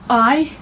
I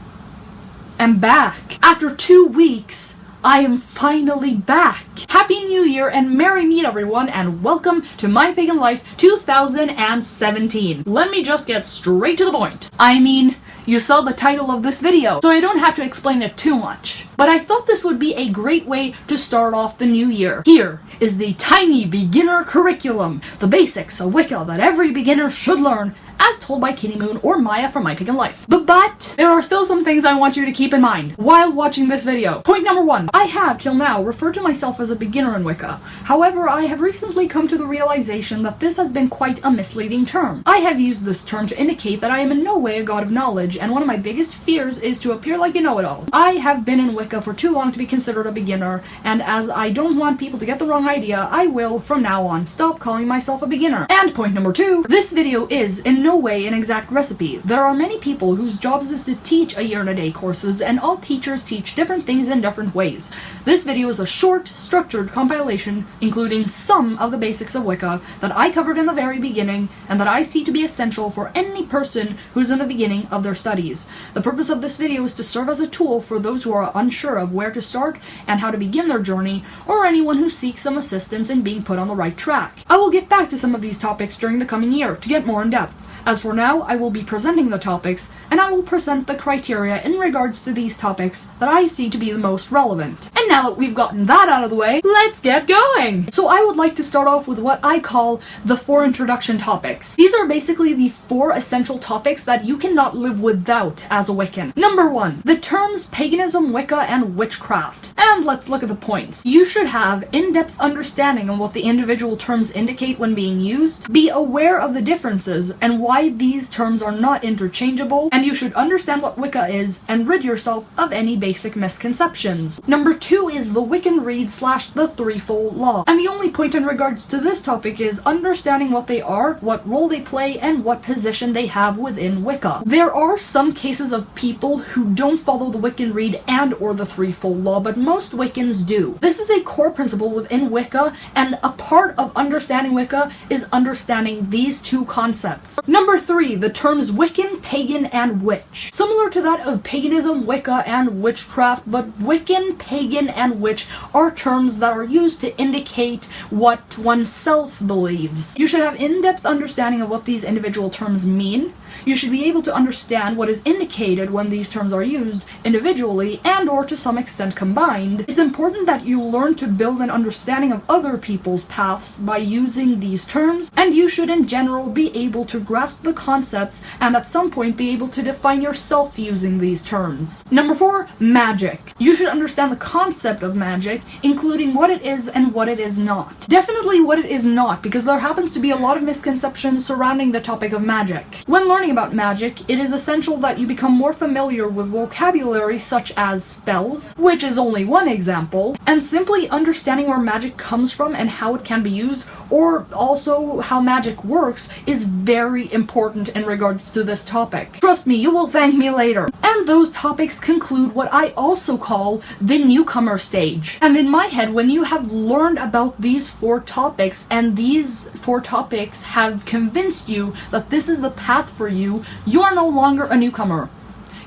am back. After 2 weeks, I am finally back. Happy New Year and Merry Meet everyone, and welcome to My Pagan Life 2017. Let me just get straight to the point. I mean, you saw the title of this video, so I don't have to explain it too much. But I thought this would be a great way to start off the new year. Here is the tiny beginner curriculum, the basics of Wicca that every beginner should learn, as told by Kitty Moon or Maya from My Pagan Life. But there are still some things I want you to keep in mind while watching this video. Point number 1. I have, till now, referred to myself as a beginner in Wicca. However, I have recently come to the realization that this has been quite a misleading term. I have used this term to indicate that I am in no way a god of knowledge, and one of my biggest fears is to appear like a know-it-all. I have been in Wicca for too long to be considered a beginner, and as I don't want people to get the wrong idea, I will, from now on, stop calling myself a beginner. And point number 2, this video is in no way an exact recipe. There are many people whose jobs is to teach a year-and-a-day courses, and all teachers teach different things in different ways. This video is a short, structured compilation including some of the basics of Wicca that I covered in the very beginning and that I see to be essential for any person who's in the beginning of their studies. The purpose of this video is to serve as a tool for those who are unsure of where to start and how to begin their journey, or anyone who seeks some assistance in being put on the right track. I will get back to some of these topics during the coming year to get more in depth. As for now, I will be presenting the topics, and I will present the criteria in regards to these topics that I see to be the most relevant. And now that we've gotten that out of the way, let's get going! So I would like to start off with what I call the 4 introduction topics. These are basically the 4 essential topics that you cannot live without as a Wiccan. Number 1, the terms paganism, Wicca, and witchcraft. And let's look at the points. You should have in-depth understanding on what the individual terms indicate when being used, be aware of the differences and why these terms are not interchangeable, and you should understand what Wicca is and rid yourself of any basic misconceptions. Number 2 is the Wiccan Rede / the threefold law. And the only point in regards to this topic is understanding what they are, what role they play, and what position they have within Wicca. There are some cases of people who don't follow the Wiccan Rede and or the threefold law, but most Wiccans do. This is a core principle within Wicca, and a part of understanding Wicca is understanding these 2 concepts. Number 3, the terms Wiccan, Pagan, and Witch. Similar to that of paganism, Wicca, and witchcraft, but Wiccan, Pagan, and Witch are terms that are used to indicate what oneself believes. You should have in-depth understanding of what these individual terms mean. You should be able to understand what is indicated when these terms are used individually and or to some extent combined. It's important that you learn to build an understanding of other people's paths by using these terms, and you should in general be able to grasp the concepts and at some point be able to define yourself using these terms. Number 4, magic. You should understand the concept of magic, including what it is and what it is not. Definitely what it is not, because there happens to be a lot of misconceptions surrounding the topic of magic. When learning about magic, it is essential that you become more familiar with vocabulary such as spells, which is only one example, and simply understanding where magic comes from and how it can be used, or also how magic works, is very important in regards to this topic. Trust me, you will thank me later. And those topics conclude what I also call the newcomer stage. And in my head, when you have learned about these 4 topics, and these 4 topics have convinced you that this is the path for you, you are no longer a newcomer.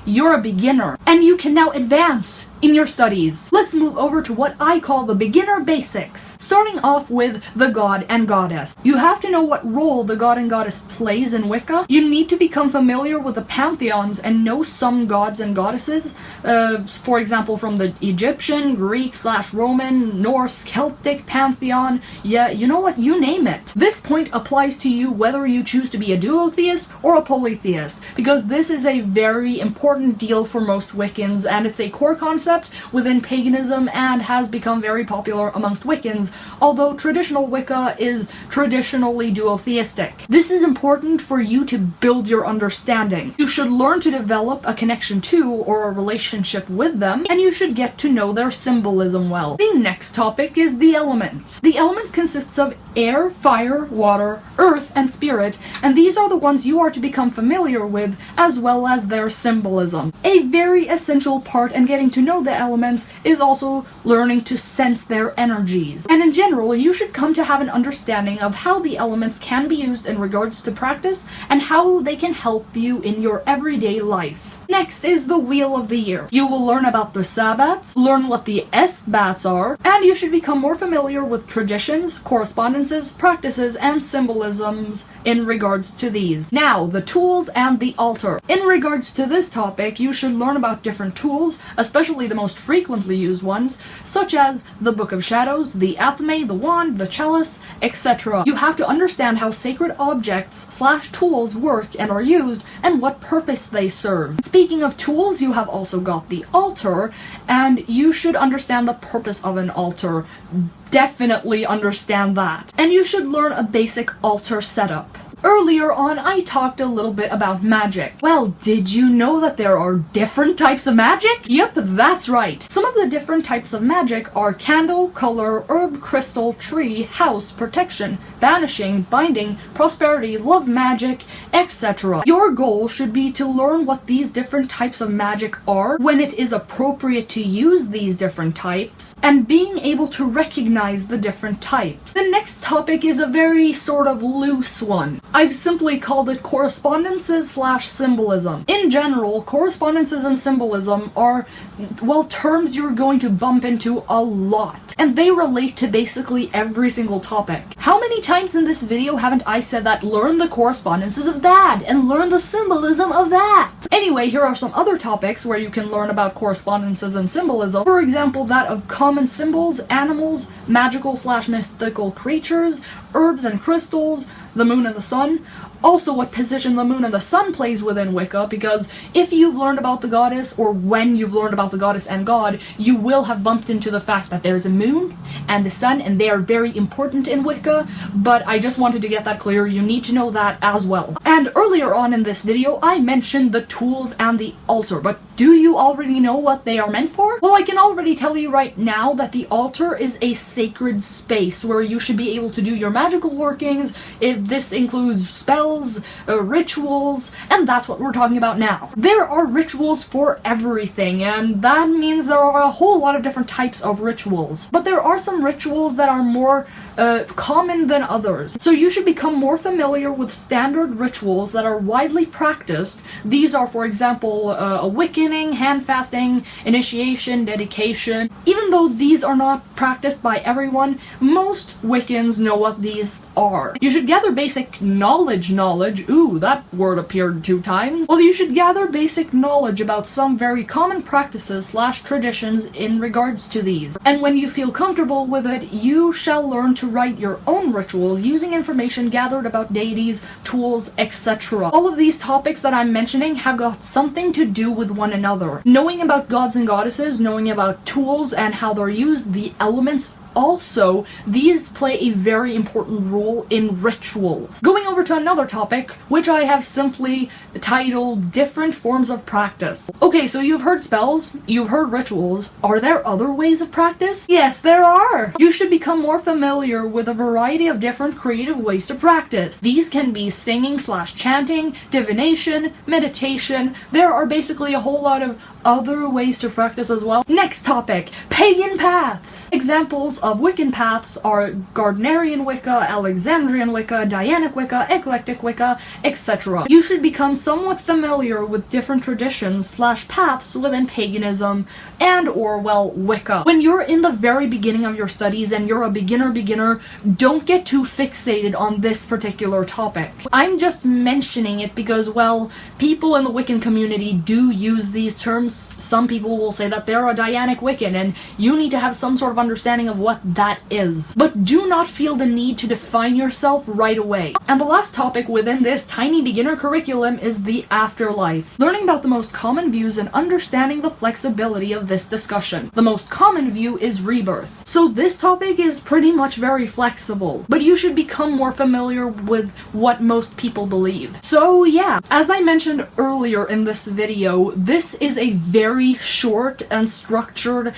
You're a beginner, and you can now advance in your studies. Let's move over to what I call the beginner basics. Starting off with the god and goddess. You have to know what role the god and goddess plays in Wicca. You need to become familiar with the pantheons and know some gods and goddesses. For example, from the Egyptian, Greek / Roman, Norse, Celtic pantheon. Yeah, you know what? You name it. This point applies to you whether you choose to be a duotheist or a polytheist, because this is a very important deal for most Wiccans, and it's a core concept within paganism and has become very popular amongst Wiccans, although traditional Wicca is traditionally duotheistic. This is important for you to build your understanding. You should learn to develop a connection to or a relationship with them, and you should get to know their symbolism well. The next topic is the elements. The elements consists of air, fire, water, earth, and spirit, and these are the ones you are to become familiar with, as well as their symbolism. A very essential part in getting to know the elements is also learning to sense their energies. And in general, you should come to have an understanding of how the elements can be used in regards to practice, and how they can help you in your everyday life. Next is the Wheel of the Year. You will learn about the Sabbats, learn what the S-bats are, and you should become more familiar with traditions, correspondences, practices, and symbolisms in regards to these. Now, the tools and the altar. In regards to this topic, you should learn about different tools, especially the most frequently used ones, such as the Book of Shadows, the Athames, the wand, the chalice, etc. You have to understand how sacred objects/tools work and are used, and what purpose they serve. Speaking of tools, you have also got the altar, and you should understand the purpose of an altar. Definitely understand that. And you should learn a basic altar setup. Earlier on, I talked a little bit about magic. Well, did you know that there are different types of magic? Yep, that's right. Some of the different types of magic are candle, color, herb, crystal, tree, house, protection, banishing, binding, prosperity, love magic, etc. Your goal should be to learn what these different types of magic are, when it is appropriate to use these different types, and being able to recognize the different types. The next topic is a very sort of loose one. I've simply called it correspondences/symbolism. In general, correspondences and symbolism are, well, terms you're going to bump into a lot, and they relate to basically every single topic. How many times in this video haven't I said that learn the correspondences of that, and learn the symbolism of that? Anyway, here are some other topics where you can learn about correspondences and symbolism. For example, that of common symbols, animals, magical/mythical creatures, herbs and crystals, the moon and the sun. Also, what position the moon and the sun plays within Wicca, because if you've learned about the goddess, or when you've learned about the goddess and god, you will have bumped into the fact that there's a moon and the sun, and they are very important in Wicca, but I just wanted to get that clear. You need to know that as well. And earlier on in this video, I mentioned the tools and the altar, but do you already know what they are meant for? Well, I can already tell you right now that the altar is a sacred space where you should be able to do your magical workings. This includes spells, rituals, and that's what we're talking about now. There are rituals for everything, and that means there are a whole lot of different types of rituals. But there are some rituals that are more common than others. So you should become more familiar with standard rituals that are widely practiced. These are, for example, awakening, hand fasting, initiation, dedication. Even though these are not practiced by everyone, most Wiccans know what these are. You should gather basic knowledge. Ooh, that word appeared 2 times. Well, you should gather basic knowledge about some very common practices/traditions in regards to these. And when you feel comfortable with it, you shall learn to write your own rituals using information gathered about deities, tools, etc. All of these topics that I'm mentioning have got something to do with one another. Knowing about gods and goddesses, knowing about tools and how they're used, the elements, also, these play a very important role in rituals. Going over to another topic, which I have simply titled Different Forms of Practice. Okay, so you've heard spells, you've heard rituals. Are there other ways of practice? Yes, there are! You should become more familiar with a variety of different creative ways to practice. These can be singing/chanting, divination, meditation. There are basically a whole lot of other ways to practice as well. Next topic, pagan paths. Examples of Wiccan paths are Gardnerian Wicca, Alexandrian Wicca, Dianic Wicca, Eclectic Wicca, etc. You should become somewhat familiar with different traditions/paths within paganism and or, well, Wicca. When you're in the very beginning of your studies and you're a beginner, don't get too fixated on this particular topic. I'm just mentioning it because, well, people in the Wiccan community do use these terms. Some people will say that they're a Dianic Wiccan, and you need to have some sort of understanding of what that is. But do not feel the need to define yourself right away. And the last topic within this tiny beginner curriculum is the afterlife. Learning about the most common views and understanding the flexibility of this discussion. The most common view is rebirth. So this topic is pretty much very flexible, but you should become more familiar with what most people believe. So yeah, as I mentioned earlier in this video, this is a very short and structured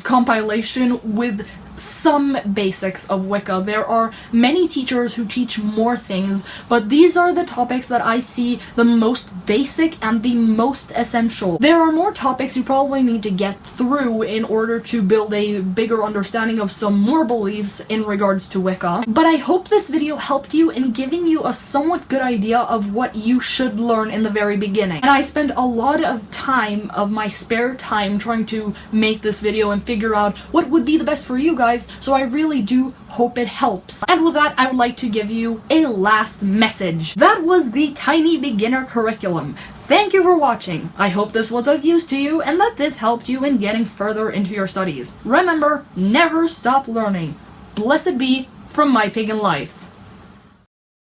compilation with some basics of Wicca. There are many teachers who teach more things, but these are the topics that I see the most basic and the most essential. There are more topics you probably need to get through in order to build a bigger understanding of some more beliefs in regards to Wicca, but I hope this video helped you in giving you a somewhat good idea of what you should learn in the very beginning. And I spent a lot of time, of my spare time, trying to make this video and figure out what would be the best for you guys, so I really do hope it helps. And with that, I would like to give you a last message. That was the Tiny Beginner Curriculum. Thank you for watching. I hope this was of use to you and that this helped you in getting further into your studies. Remember, never stop learning. Blessed be from My Pagan Life.